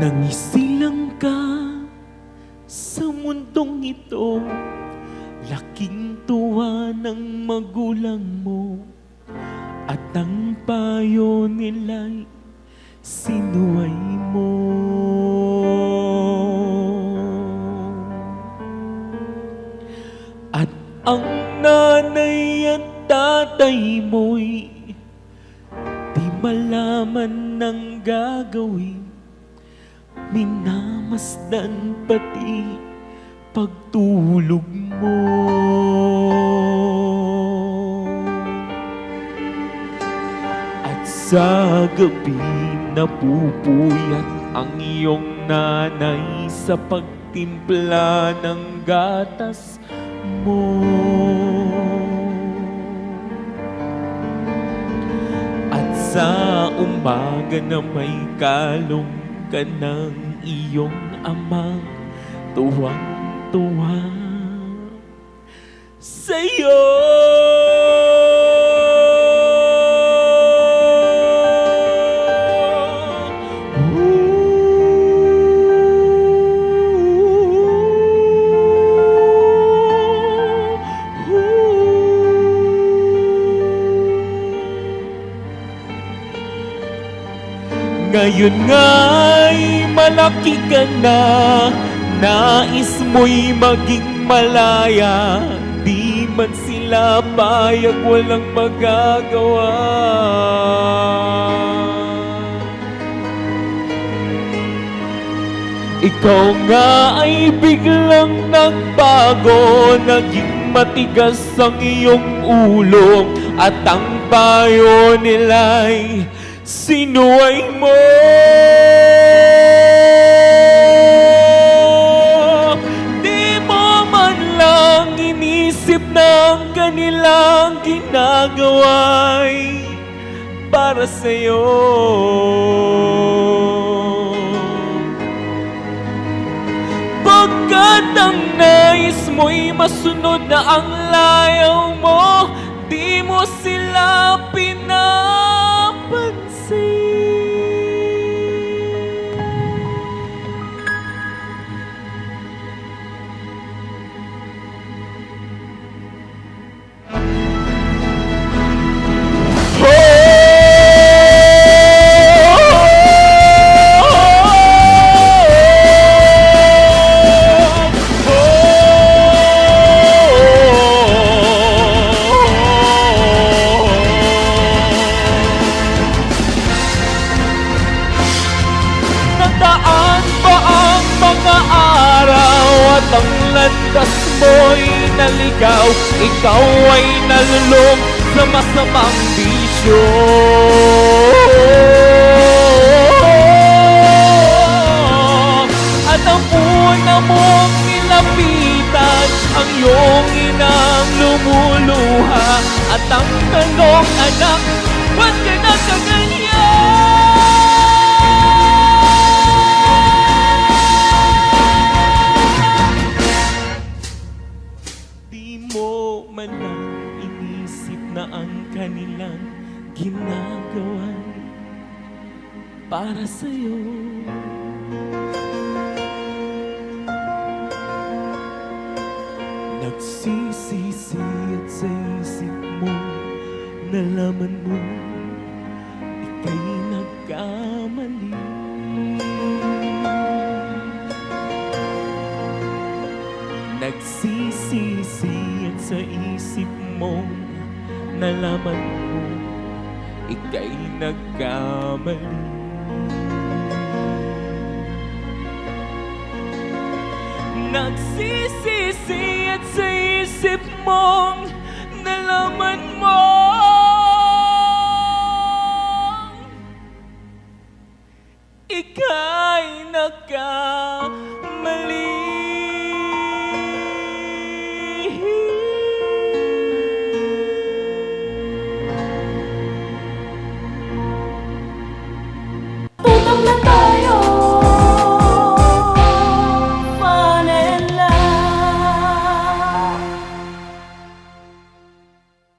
Nangisilang ka sa mundong ito, laking tuwa ng magulang mo, at ang payo nila'y sinuway mo. At ang nanay at tatay mo'y di malaman ng gagawin, minamasdan pati pagtulog mo. At sa gabi napupuyat ang iyong nanay sa pagtimpla ng gatas mo. At sa umaga na may kalong ka ng iyong amang tuwang-tuwa sa'yo. Ngayon nga'y malaki ka na, nais mo'y maging malaya, di man sila payag, walang magagawa. Ikaw nga ay biglang nagbago, naging matigas ang iyong ulo, at ang payo nila'y sinuway mo. Di mo man lang inisip na ang kanilang ginagawa'y para sa'yo. Pagkat ang nais mo'y masunod na ang layaw mo, di mo sila pinapansin. Nadaan ba ang mga araw at ang landas mo'y naligaw? Ikaw ay nalulong sa masamang bisyo. At ang una mong nilapitan, ang iyong inang lumuluha, at ang tanong, anak, ba't ka nagkaganyan? Man lang inisip na ang kanilang ginagawa para sa'yo. Nagsisisi at sa isip mo, nalaman mo ika'y nagkamali. Nagsisisi at sa isip mo, nalaman mo ika'y nagkamali. Nagsisisi at sa isip mo, nalaman mo ika'y nagkamali.